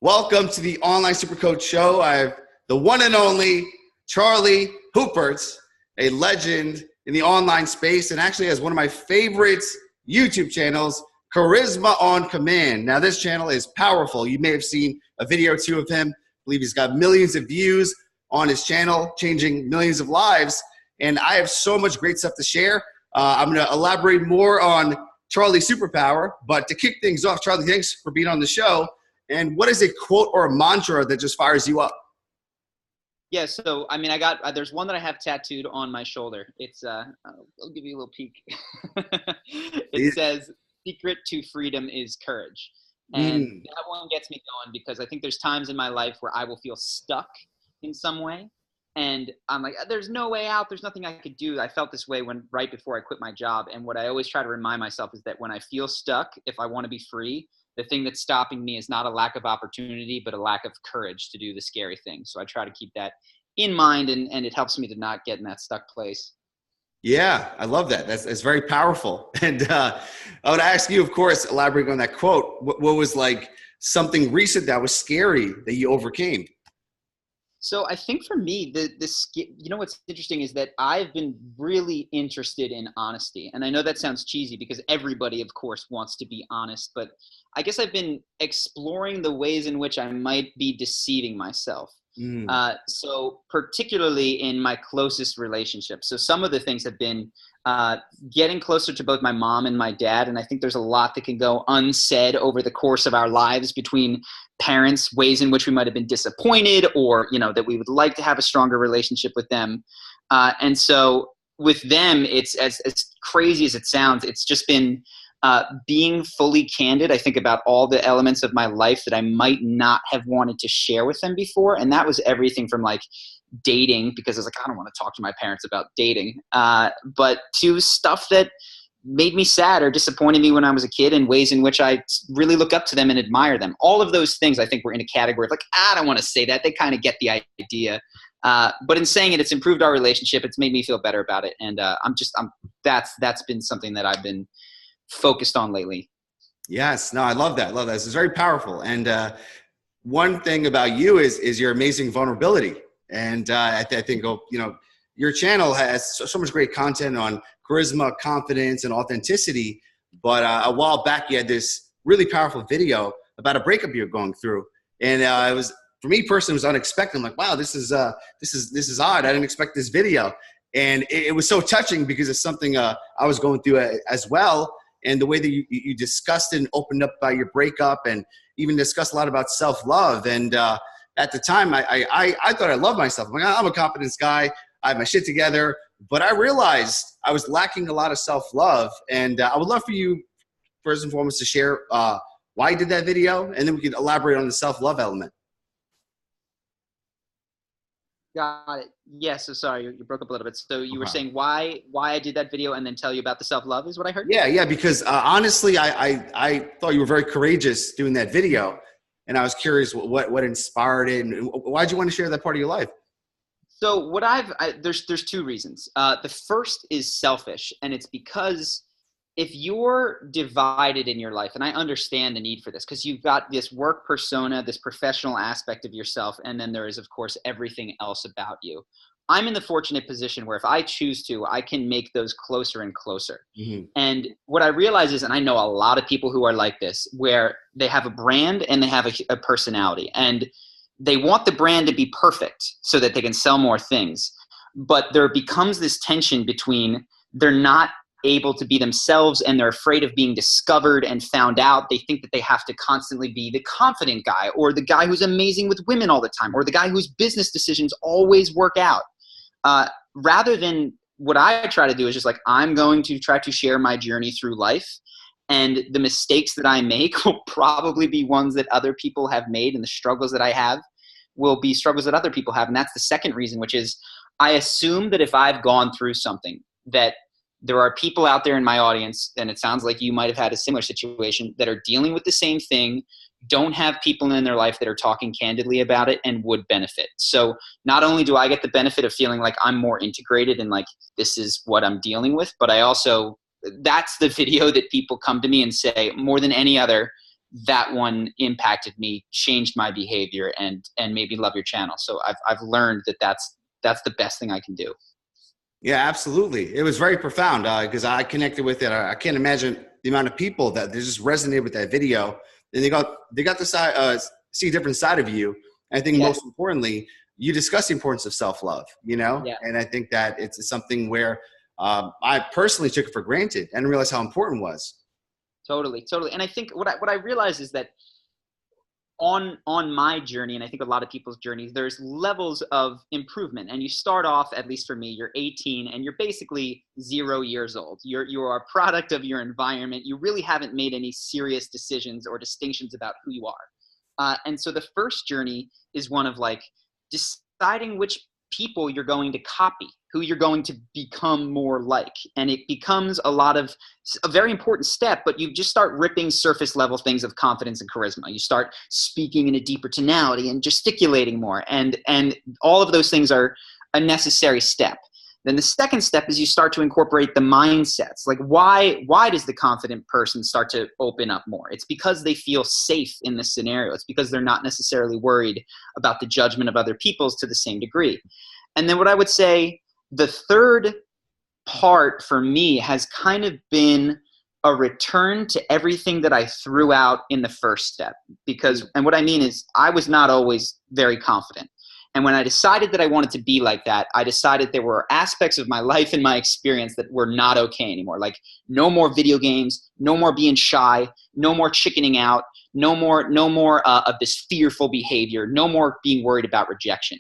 Welcome to the Online Supercoach Show. I have the one and only Charlie Houpert, a legend in the online space, and actually has one of my favorite YouTube channels, Charisma on Command. Now, this channel is powerful. You may have seen a video or two of him. I believe he's got millions of views on his channel, changing millions of lives. And I have so much great stuff to share. I'm going to elaborate more on Charlie's superpower. But to kick things off, Charlie, thanks for being on the show. And what is a quote or a mantra that just fires you up? Yeah, so I mean, there's one that I have tattooed on my shoulder. It's I'll give you a little peek. It says, "Secret to freedom is courage," and that one gets me going because I think there's times in my life where I will feel stuck in some way, and I'm like, "There's no way out. There's nothing I could do." I felt this way right before I quit my job, and what I always try to remind myself is that when I feel stuck, if I want to be free, the thing that's stopping me is not a lack of opportunity, but a lack of courage to do the scary thing. So I try to keep that in mind, and it helps me to not get in that stuck place. Yeah, I love that. That's very powerful. And I would ask you, of course, elaborating on that quote, what was like something recent that was scary that you overcame? So I think for me, what's interesting is that I've been really interested in honesty. And I know that sounds cheesy because everybody, of course, wants to be honest. But I guess I've been exploring the ways in which I might be deceiving myself. So particularly in my closest relationships. So some of the things have been getting closer to both my mom and my dad. And I think there's a lot that can go unsaid over the course of our lives between parents, ways in which we might have been disappointed or, that we would like to have a stronger relationship with them. And so with them, it's as crazy as it sounds, it's just been being fully candid. I think about all the elements of my life that I might not have wanted to share with them before. And that was everything from like dating, because I was like, I don't want to talk to my parents about dating, but to stuff that made me sad or disappointed me when I was a kid, and ways in which I really look up to them and admire them. All of those things I think were in a category of like, I don't want to say that. They kind of get the idea. But in saying it, it's improved our relationship. It's made me feel better about it. And that's been something that I've been focused on lately. Yes. No, I love that. I love that. This is very powerful. And one thing about you is your amazing vulnerability. And I think, your channel has so much great content on charisma, confidence, and authenticity. But a while back, you had this really powerful video about a breakup you're going through. And it was, for me personally, it was unexpected. I'm like, wow, this is odd. I didn't expect this video. And it was so touching because it's something I was going through as well. And the way that you discussed and opened up about your breakup, and even discussed a lot about self-love. And at the time, I thought I loved myself. I'm a confidence guy. I have my shit together. But I realized I was lacking a lot of self-love. And I would love for you, first and foremost, to share why you did that video. And then we can elaborate on the self-love element. Got it. Yeah, so sorry, you broke up a little bit. So you were saying why I did that video and then tell you about the self-love is what I heard? Yeah, because honestly, I thought you were very courageous doing that video. And I was curious what inspired it, and why'd you want to share that part of your life? So there's two reasons. The first is selfish, and it's because if you're divided in your life, and I understand the need for this, because you've got this work persona, this professional aspect of yourself, and then there is, of course, everything else about you. I'm in the fortunate position where if I choose to, I can make those closer and closer. Mm-hmm. And what I realize is, and I know a lot of people who are like this, where they have a brand and they have a personality, and they want the brand to be perfect so that they can sell more things. But there becomes this tension between they're not able to be themselves and they're afraid of being discovered and found out. They think that they have to constantly be the confident guy, or the guy who's amazing with women all the time, or the guy whose business decisions always work out. Rather than what I try to do is just like, I'm going to try to share my journey through life, and the mistakes that I make will probably be ones that other people have made, and the struggles that I have will be struggles that other people have. And that's the second reason, which is I assume that if I've gone through something, that there are people out there in my audience, and it sounds like you might have had a similar situation, that are dealing with the same thing, don't have people in their life that are talking candidly about it, and would benefit. So not only do I get the benefit of feeling like I'm more integrated and like this is what I'm dealing with, but I also, that's the video that people come to me and say more than any other, that one impacted me, changed my behavior, and made me love your channel. So I've learned that that's the best thing I can do. Yeah, absolutely. It was very profound because I connected with it. I can't imagine the amount of people that they just resonated with that video, and they got to see a different side of you. And I think most importantly, you discuss the importance of self-love, you know? Yeah. And I think that it's something where I personally took it for granted and realized how important it was. Totally. And I think what I realized is that on my journey, and I think a lot of people's journeys, there's levels of improvement. And you start off, at least for me, you're 18 and you're basically 0 years old. You are a product of your environment. You really haven't made any serious decisions or distinctions about who you are. And so the first journey is one of like deciding which people you're going to copy, who you're going to become more like. And it becomes a very important step, but you just start ripping surface level things of confidence and charisma. You start speaking in a deeper tonality and gesticulating more. And all of those things are a necessary step. Then the second step is you start to incorporate the mindsets. Like why does the confident person start to open up more? It's because they feel safe in this scenario. It's because they're not necessarily worried about the judgment of other people's to the same degree. And then what I would say, the third part for me has kind of been a return to everything that I threw out in the first step. And what I mean is I was not always very confident. And when I decided that I wanted to be like that, I decided there were aspects of my life and my experience that were not okay anymore. Like no more video games, no more being shy, no more chickening out, no more of this fearful behavior, no more being worried about rejection.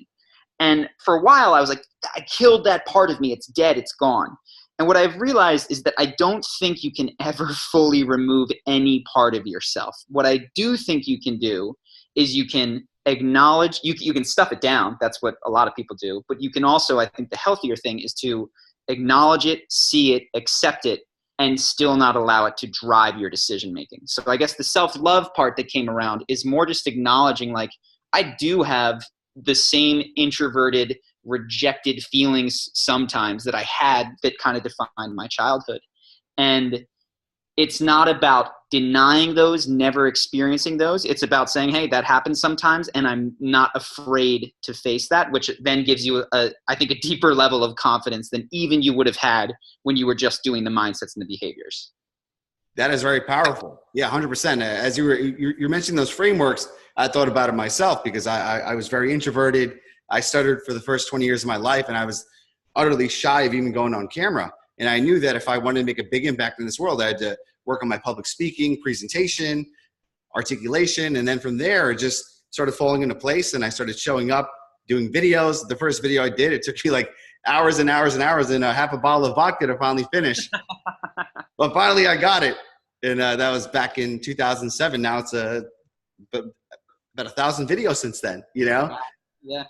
And for a while I was like, I killed that part of me. It's dead. It's gone. And what I've realized is that I don't think you can ever fully remove any part of yourself. What I do think you can do is you can acknowledge, you can stuff it down. That's what a lot of people do. But you can also, I think the healthier thing is to acknowledge it, see it, accept it, and still not allow it to drive your decision making. So I guess the self-love part that came around is more just acknowledging like, I do have the same introverted, rejected feelings sometimes that I had that kind of defined my childhood. And it's not about denying those, never experiencing those. It's about saying, hey, that happens sometimes, and I'm not afraid to face that, which then gives you, I think, a deeper level of confidence than even you would have had when you were just doing the mindsets and the behaviors. That is very powerful. Yeah, 100%. As you're mentioning those frameworks, I thought about it myself because I was very introverted. I stuttered for the first 20 years of my life, and I was utterly shy of even going on camera. And I knew that if I wanted to make a big impact in this world, I had to work on my public speaking, presentation, articulation. And then from there, it just started falling into place. And I started showing up, doing videos. The first video I did, it took me like hours and hours and hours and half a bottle of vodka to finally finish. But finally I got it. And that was back in 2007. Now it's about 1,000 videos since then, you know? Yeah.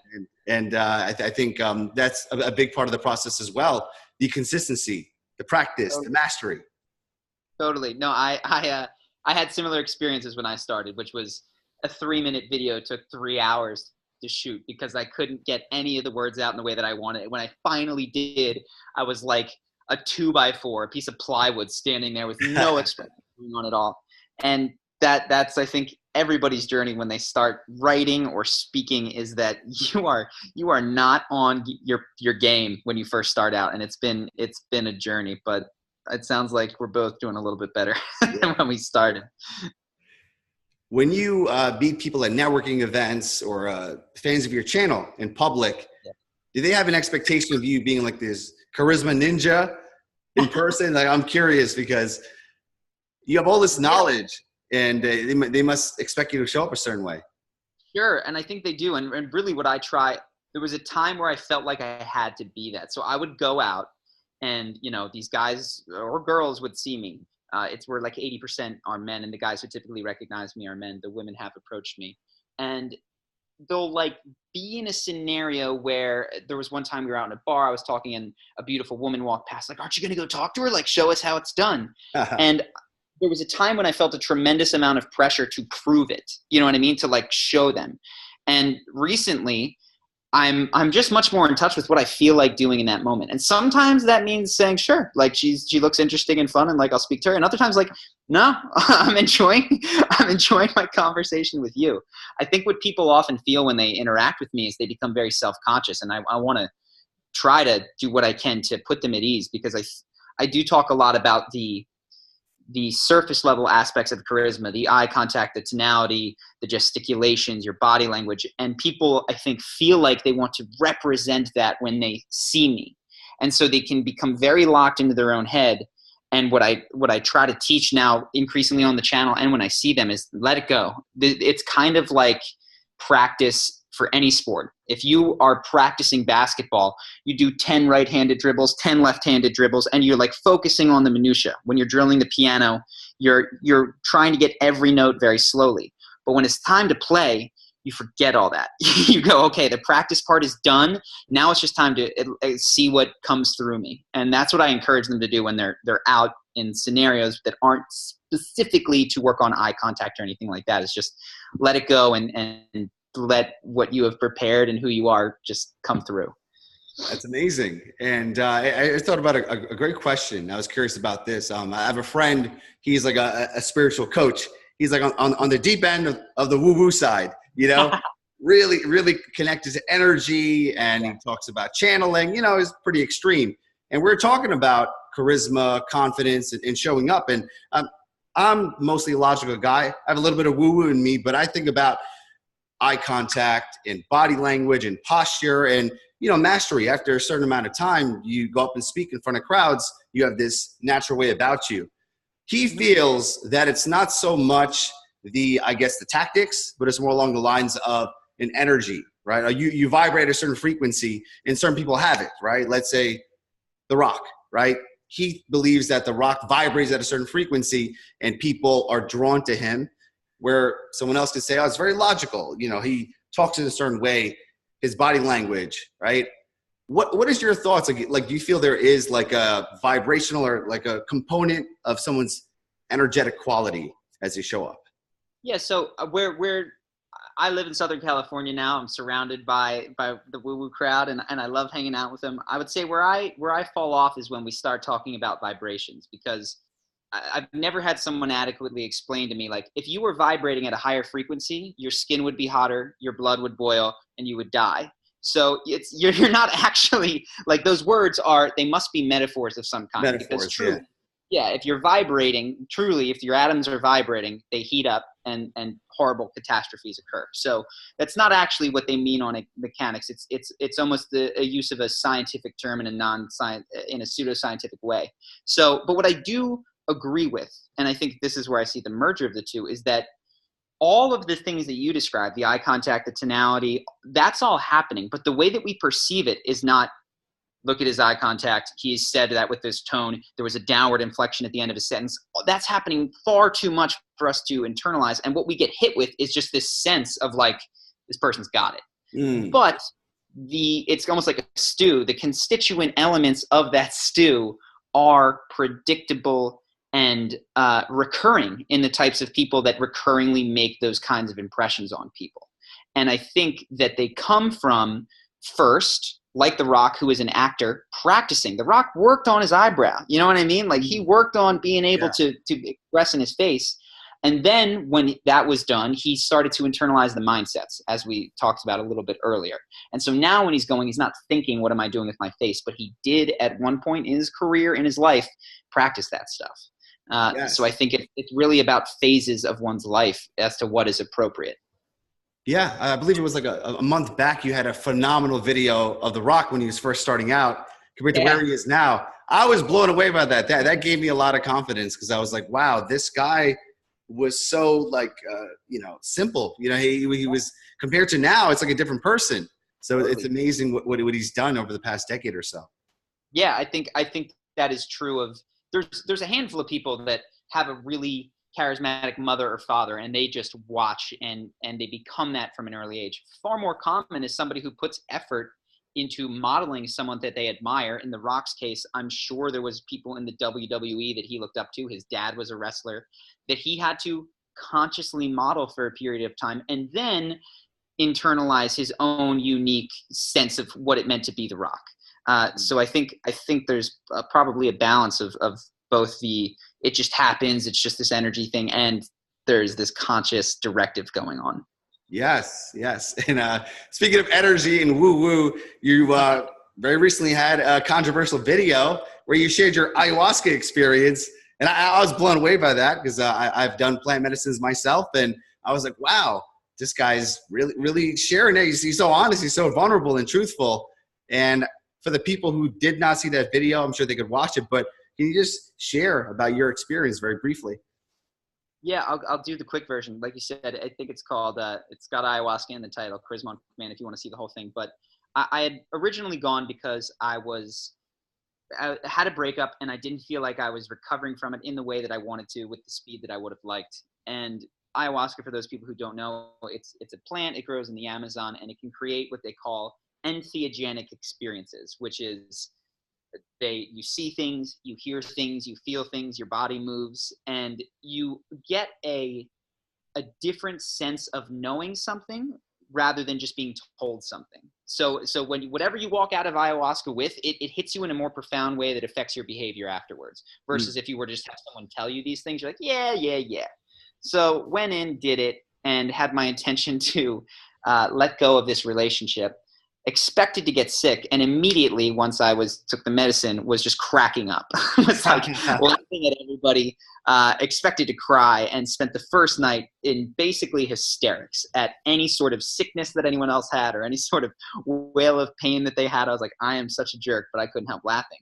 And I think that's a big part of the process as well. The consistency, the practice, the mastery. Totally. No, I had similar experiences when I started, which was a 3-minute video took 3 hours to shoot because I couldn't get any of the words out in the way that I wanted. When I finally did, I was like a 2x4, a piece of plywood standing there with no expression going on at all. And that's, I think, everybody's journey when they start writing or speaking is that you are not on your game when you first start out. And it's been a journey, but it sounds like we're both doing a little bit better than when we started. When you meet people at networking events or fans of your channel in public, do they have an expectation of you being like this charisma ninja in person? Like, I'm curious because you have all this knowledge and they must expect you to show up a certain way. Sure. And I think they do. And really what I try, there was a time where I felt like I had to be that. So I would go out and, you know, these guys or girls would see me. We're like 80% are men, and the guys who typically recognize me are men. The women have approached me, and they'll like be in a scenario where there was one time we were out in a bar, I was talking, and a beautiful woman walked past, like, aren't you going to go talk to her? Like, show us how it's done. And there was a time when I felt a tremendous amount of pressure to prove it. You know what I mean? To like show them. And recently I'm just much more in touch with what I feel like doing in that moment. And sometimes that means saying, sure, like she looks interesting and fun and like I'll speak to her. And other times like, no, I'm enjoying my conversation with you. I think what people often feel when they interact with me is they become very self-conscious, and I want to try to do what I can to put them at ease, because I do talk a lot about the surface level aspects of charisma, the eye contact, the tonality, the gesticulations, your body language. And people, I think, feel like they want to represent that when they see me. And so they can become very locked into their own head. And what I try to teach now increasingly on the channel and when I see them is let it go. It's kind of like practice for any sport. If you are practicing basketball, you do 10 right-handed dribbles, 10 left-handed dribbles, and you're like focusing on the minutia. When you're drilling the piano, you're trying to get every note very slowly. But when it's time to play, you forget all that. You go, okay, the practice part is done. Now it's just time to see what comes through me. And that's what I encourage them to do when they're out in scenarios that aren't specifically to work on eye contact or anything like that. It's just let it go and let what you have prepared and who you are just come through. That's amazing. And I thought about a great question. I was curious about this. I have a friend, he's like a spiritual coach. He's like on the deep end of the woo-woo side, you know, really, really connected to energy. And he talks about channeling, you know, is pretty extreme. And we're talking about charisma, confidence, and showing up. And I'm mostly a logical guy. I have a little bit of woo-woo in me, but I think about eye contact and body language and posture and, you know, mastery. After a certain amount of time, you go up and speak in front of crowds, you have this natural way about you. He feels that it's not so much the tactics, but it's more along the lines of an energy, right? You vibrate a certain frequency and certain people have it, right? Let's say The Rock, right? He believes that The Rock vibrates at a certain frequency and people are drawn to him, where someone else could say, oh, it's very logical. You know, he talks in a certain way, his body language, right? What is your thoughts? Like, do you feel there is like a vibrational or like a component of someone's energetic quality as they show up? Yeah. So I live in Southern California now. I'm surrounded by the woo-woo crowd, and I love hanging out with them. I would say where I fall off is when we start talking about vibrations, because I've never had someone adequately explain to me, like, if you were vibrating at a higher frequency, your skin would be hotter, your blood would boil, and you would die. So you're not actually, like, those words they must be metaphors of some kind. Metaphors, because truly, yeah, if you're vibrating, truly, if your atoms are vibrating, they heat up and horrible catastrophes occur. So that's not actually what they mean on mechanics. It's almost a use of a scientific term in a pseudoscientific way. So, but what I do agree with, and I think this is where I see the merger of the two, is that all of the things that you described, the eye contact, the tonality, that's all happening. But the way that we perceive it is not, look at his eye contact, he said that with this tone, there was a downward inflection at the end of his sentence. That's happening far too much for us to internalize. And what we get hit with is just this sense of like, this person's got it. But it's almost like a stew. The constituent elements of that stew are predictable and recurring in the types of people that recurringly make those kinds of impressions on people. And I think that they come from, first, like The Rock, who is an actor, practicing. The Rock worked on his eyebrow. You know what I mean? Like, he worked on being able to express in his face. And then when that was done, he started to internalize the mindsets, as we talked about a little bit earlier. And so now when he's going, he's not thinking, what am I doing with my face? But he did at one point in his career, in his life, practice that stuff. So I think it's really about phases of one's life as to what is appropriate. Yeah, I believe it was like a month back, you had a phenomenal video of The Rock when he was first starting out compared to where he is now. I was blown away by that. That gave me a lot of confidence, because I was like, wow, this guy was so like, simple. You know, he was, compared to now, it's like a different person. So it's amazing what he's done over the past decade or so. Yeah, I think that is true of, there's a handful of people that have a really charismatic mother or father, and they just watch and they become that from an early age. Far more common is somebody who puts effort into modeling someone that they admire. In The Rock's case, I'm sure there was people in the WWE that he looked up to. His dad was a wrestler that he had to consciously model for a period of time. And then internalize his own unique sense of what it meant to be the rock. So I think there's probably a balance of both it just happens, it's just this energy thing, and there's this conscious directive going on. Yes, yes. And speaking of energy and woo-woo, you very recently had a controversial video where you shared your ayahuasca experience. And I was blown away by that because I've done plant medicines myself. And I was like, wow, this guy's really, really sharing it. He's so honest. He's so vulnerable and truthful. And for the people who did not see that video, I'm sure they could watch it. But can you just share about your experience very briefly? Yeah, I'll do the quick version. Like you said, I think it's called, it's got ayahuasca in the title, Charisma on Command, if you want to see the whole thing. But I had originally gone because I had a breakup and I didn't feel like I was recovering from it in the way that I wanted to with the speed that I would have liked. And ayahuasca, for those people who don't know, it's a plant. It grows in the Amazon, and it can create what they call entheogenic experiences, which is you see things, you hear things, you feel things, your body moves, and you get a different sense of knowing something rather than just being told something. So when whatever you walk out of ayahuasca with, it hits you in a more profound way that affects your behavior afterwards, versus if you were to just have someone tell you these things, you're like, yeah. So went in, did it, and had my intention to let go of this relationship, expected to get sick, and immediately once I took the medicine, was just cracking up. Was like laughing at everybody, expected to cry, and spent the first night in basically hysterics at any sort of sickness that anyone else had or any sort of wail of pain that they had. I was like, I am such a jerk, but I couldn't help laughing.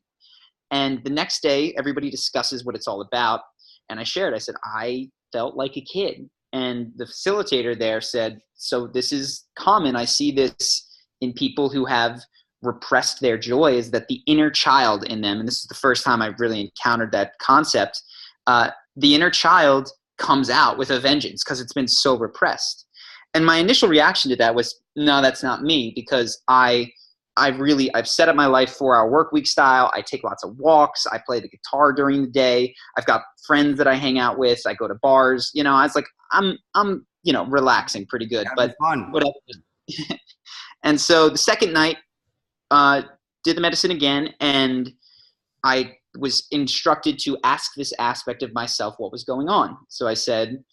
And the next day, everybody discusses what it's all about. And I said, I felt like a kid. And the facilitator there said, so this is common. I see this in people who have repressed their joy, is that the inner child in them, and this is the first time I've really encountered that concept, the inner child comes out with a vengeance because it's been so repressed. And my initial reaction to that was, no, that's not me, because I've set up my life 4-hour work week style. I take lots of walks. I play the guitar during the day. I've got friends that I hang out with. I go to bars. I was like, I'm relaxing pretty good, but whatever. And so the second night, did the medicine again, and I was instructed to ask this aspect of myself what was going on. So I said,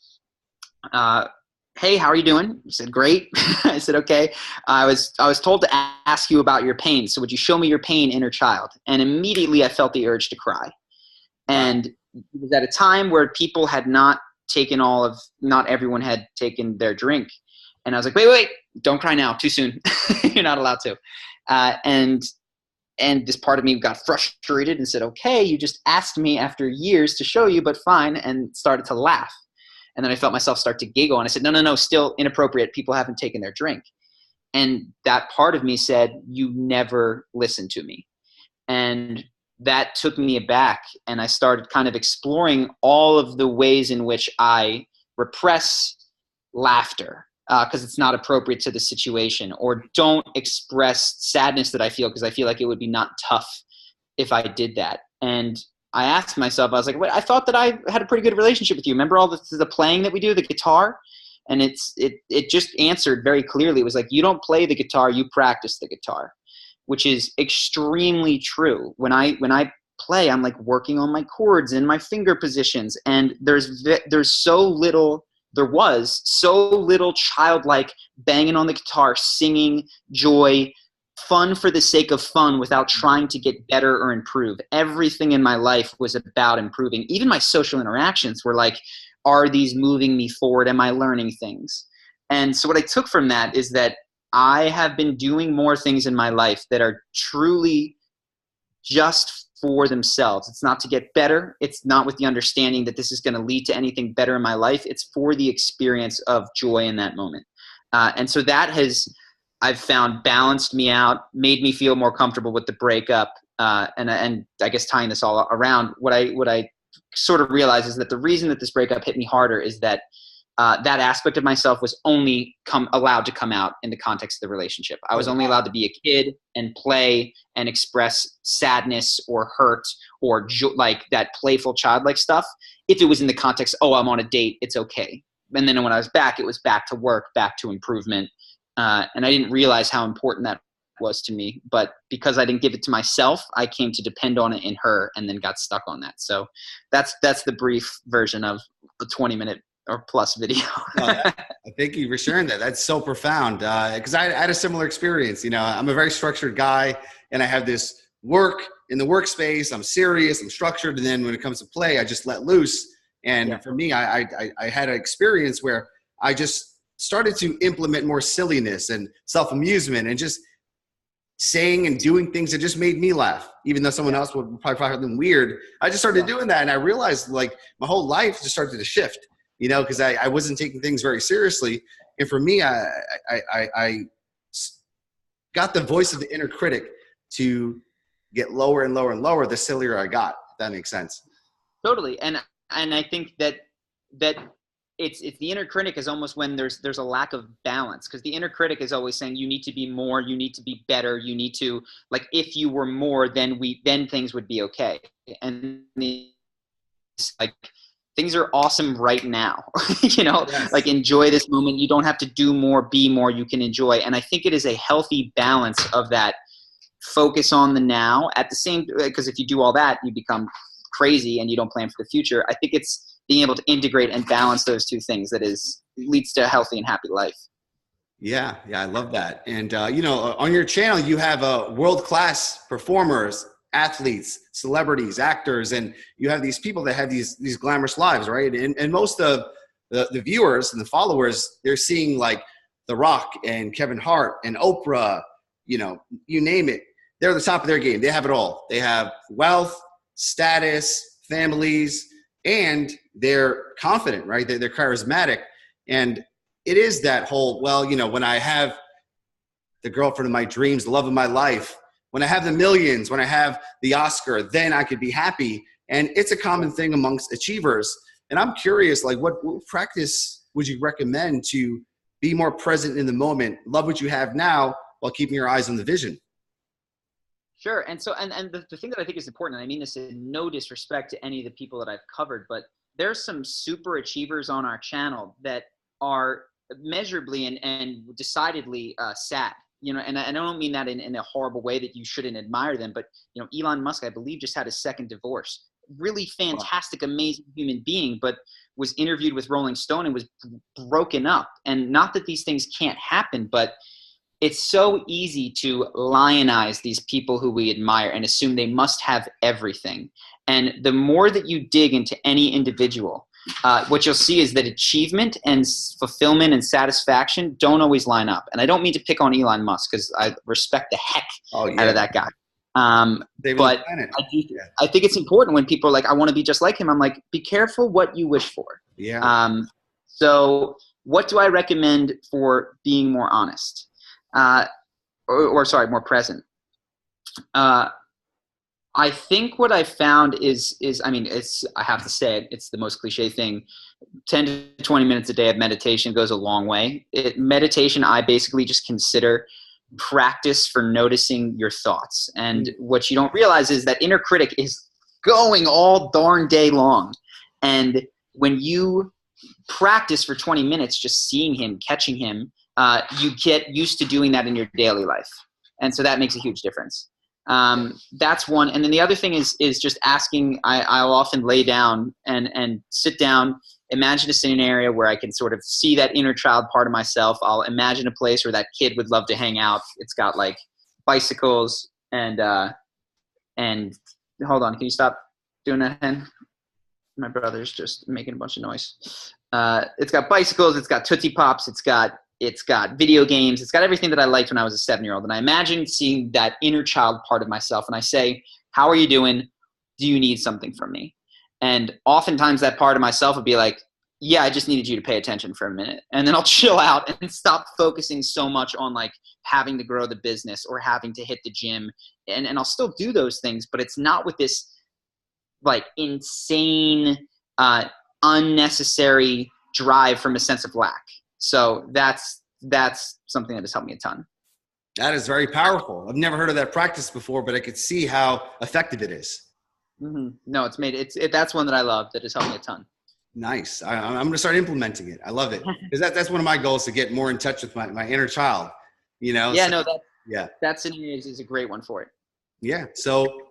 hey, how are you doing? He said, great. I said, okay. I was told to ask you about your pain. So would you show me your pain, inner child? And immediately I felt the urge to cry. And it was at a time where people had not everyone had taken their drink. And I was like, wait, don't cry now, too soon. You're not allowed to. And this part of me got frustrated and said, okay, you just asked me after years to show you, but fine, and started to laugh. And then I felt myself start to giggle, and I said, no, still inappropriate. People haven't taken their drink. And that part of me said, you never listened to me. And that took me aback, and I started kind of exploring all of the ways in which I repress laughter because it's not appropriate to the situation, or don't express sadness that I feel because I feel like it would be not tough if I did that. And I asked myself, I was like, wait, I thought that I had a pretty good relationship with you. Remember all the playing that we do, the guitar? And it just answered very clearly. It was like, you don't play the guitar, you practice the guitar, which is extremely true. When I play, I'm like working on my chords and my finger positions, and there was so little childlike banging on the guitar, singing, joy, fun for the sake of fun without trying to get better or improve. Everything in my life was about improving. Even my social interactions were like, are these moving me forward? Am I learning things? And so what I took from that is that I have been doing more things in my life that are truly just for themselves. It's not to get better. It's not with the understanding that this is going to lead to anything better in my life. It's for the experience of joy in that moment. And so that has, I've found, balanced me out, made me feel more comfortable with the breakup. And I guess tying this all around, what I sort of realized is that the reason that this breakup hit me harder is that that aspect of myself was only allowed to come out in the context of the relationship. I was only allowed to be a kid and play and express sadness or hurt or like that playful childlike stuff if it was in the context, oh, I'm on a date, it's okay. And then when I was back, it was back to work, back to improvement. And I didn't realize how important that was to me, but because I didn't give it to myself, I came to depend on it in her and then got stuck on that. So that's the brief version of the 20-minute or plus video. Thank you for sharing that. That's so profound. Cause I had a similar experience. You know, I'm a very structured guy and I have this work in the workspace. I'm serious, I'm structured. And then when it comes to play, I just let loose. And for me, I had an experience where I just started to implement more silliness and self-amusement and just saying and doing things that just made me laugh, even though someone else would probably find them weird. I just started doing that. And I realized like my whole life just started to shift, you know, because I wasn't taking things very seriously. And for me, I got the voice of the inner critic to get lower and lower and lower the sillier I got, if that makes sense. Totally. And I think that it's the inner critic is almost when there's a lack of balance, because the inner critic is always saying you need to be more, you need to be better, you need to, like, if you were more, then things would be okay. And it's like, things are awesome right now. You know, like, enjoy this moment. You don't have to do more, be more, you can enjoy. And I think it is a healthy balance of that focus on the now at the same, because if you do all that, you become crazy and you don't plan for the future. I think it's being able to integrate and balance those two things that leads to a healthy and happy life. Yeah, I love that. And you know, on your channel, you have world-class performers, athletes, celebrities, actors, and you have these people that have these glamorous lives, right? And most of the viewers and the followers, they're seeing like The Rock and Kevin Hart and Oprah, you know, you name it. They're at the top of their game. They have it all. They have wealth, status, families, and they're confident, right? They're charismatic. And it is that whole, well, you know, when I have the girlfriend of my dreams, the love of my life, when I have the millions, when I have the Oscar, then I could be happy. And it's a common thing amongst achievers. And I'm curious, like, what practice would you recommend to be more present in the moment, love what you have now while keeping your eyes on the vision? Sure. And so, and the thing that I think is important, and I mean this in no disrespect to any of the people that I've covered, but there's some super achievers on our channel that are measurably and decidedly sad, you know, and I don't mean that in a horrible way that you shouldn't admire them, but, you know, Elon Musk, I believe, just had his second divorce. Really fantastic, amazing human being, but was interviewed with Rolling Stone and was broken up. And not that these things can't happen, but it's so easy to lionize these people who we admire and assume they must have everything. And the more that you dig into any individual, what you'll see is that achievement and fulfillment and satisfaction don't always line up. And I don't mean to pick on Elon Musk, because I respect the heck out of that guy. But I think it's important when people are like, I want to be just like him. I'm like, be careful what you wish for. So what do I recommend for being more honest? More present. I think what I found is, I mean, I have to say it, it's the most cliche thing. 10 to 20 minutes a day of meditation goes a long way. Meditation, I basically just consider practice for noticing your thoughts. And what you don't realize is that inner critic is going all darn day long. And when you practice for 20 minutes, just seeing him, catching him, you get used to doing that in your daily life. And so that makes a huge difference. That's one. And then the other thing is just asking, I'll often lay down and sit down, imagine a scenario where I can sort of see that inner child part of myself. I'll imagine a place where that kid would love to hang out. It's got like bicycles and hold on, can you stop doing that, Hen? My brother's just making a bunch of noise. It's got bicycles, it's got Tootsie Pops, it's got video games, it's got everything that I liked when I was a 7-year-old. And I imagine seeing that inner child part of myself, and I say, how are you doing? Do you need something from me? And oftentimes that part of myself would be like, yeah, I just needed you to pay attention for a minute. And then I'll chill out and stop focusing so much on like having to grow the business or having to hit the gym. And I'll still do those things, but it's not with this like insane, unnecessary drive from a sense of lack. So that's something that has helped me a ton. That is very powerful. I've never heard of that practice before, but I could see how effective it is. No, that's one that I love that has helped me a ton. Nice. I'm going to start implementing it. I love it. Because that's one of my goals, to get more in touch with my inner child, you know? Yeah, So, no, yeah. that scenario is a great one for it. Yeah. So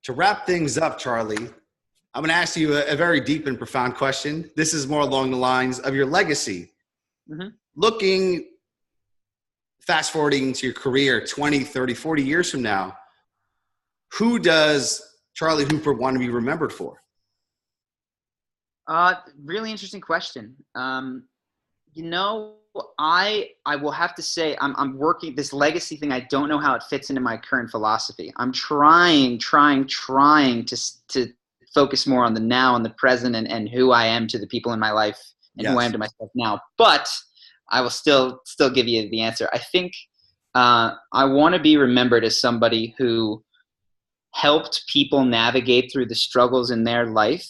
to wrap things up, Charlie, I'm going to ask you a very deep and profound question. This is more along the lines of your legacy. Mm-hmm. Looking, fast forwarding to your career 20, 30, 40 years from now, who does Charlie Houpert want to be remembered for? Really interesting question. You know, I will have to say I'm working this legacy thing. I don't know how it fits into my current philosophy. I'm trying to focus more on the now and the present and who I am to the people in my life and who I am Yes. to myself now. But I will still give you the answer. I think I want to be remembered as somebody who helped people navigate through the struggles in their life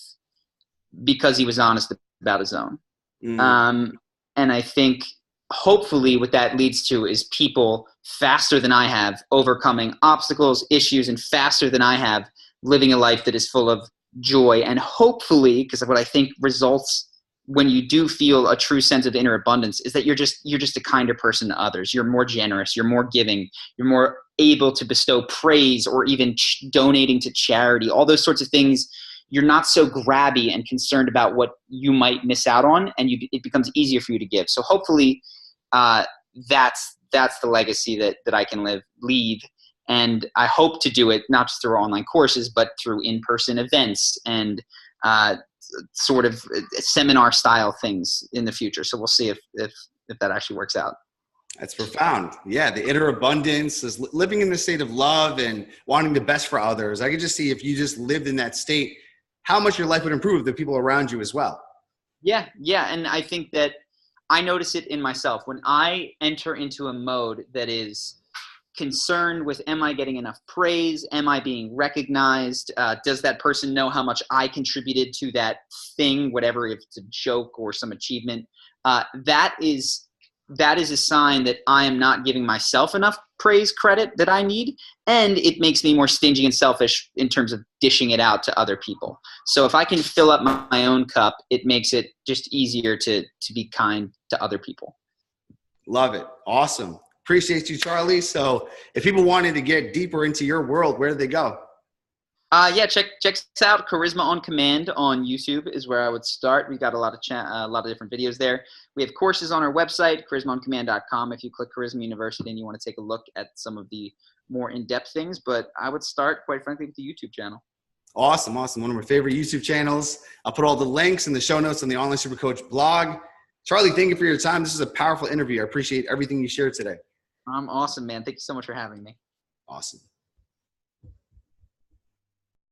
because he was honest about his own. Mm, And I think hopefully what that leads to is people faster than I have overcoming obstacles, issues, and faster than I have living a life that is full of joy. And hopefully, because what I think results when you do feel a true sense of inner abundance is that you're just a kinder person to others. You're more generous, you're more giving, you're more able to bestow praise or even donating to charity, all those sorts of things. You're not so grabby and concerned about what you might miss out on, and it becomes easier for you to give. So hopefully that's the legacy that I can leave. And I hope to do it not just through online courses, but through in-person events and sort of seminar style things in the future. So we'll see if that actually works out. that's profound. Yeah, the inner abundance is living in the state of love and wanting the best for others. I could just see, if you just lived in that state, how much your life would improve, the people around you as well. Yeah. And I think that I notice it in myself when I enter into a mode that is concerned with, am I getting enough praise? Am I being recognized? Does that person know how much I contributed to that thing, whatever, if it's a joke or some achievement? That is a sign that I am not giving myself enough praise credit that I need, and it makes me more stingy and selfish in terms of dishing it out to other people. So if I can fill up my own cup, it makes it just easier to be kind to other people. Love it. Awesome. Appreciate you, Charlie. So if people wanted to get deeper into your world, where do they go? Yeah, check us out. Charisma on Command on YouTube is where I would start. We got a lot of different videos there. We have courses on our website, charismaoncommand.com. If you click Charisma University and you want to take a look at some of the more in-depth things, but I would start, quite frankly, with the YouTube channel. Awesome. One of my favorite YouTube channels. I'll put all the links in the show notes on the Online Supercoach blog. Charlie, thank you for your time. This is a powerful interview. I appreciate everything you shared today. Awesome, man. Thank you so much for having me. Awesome.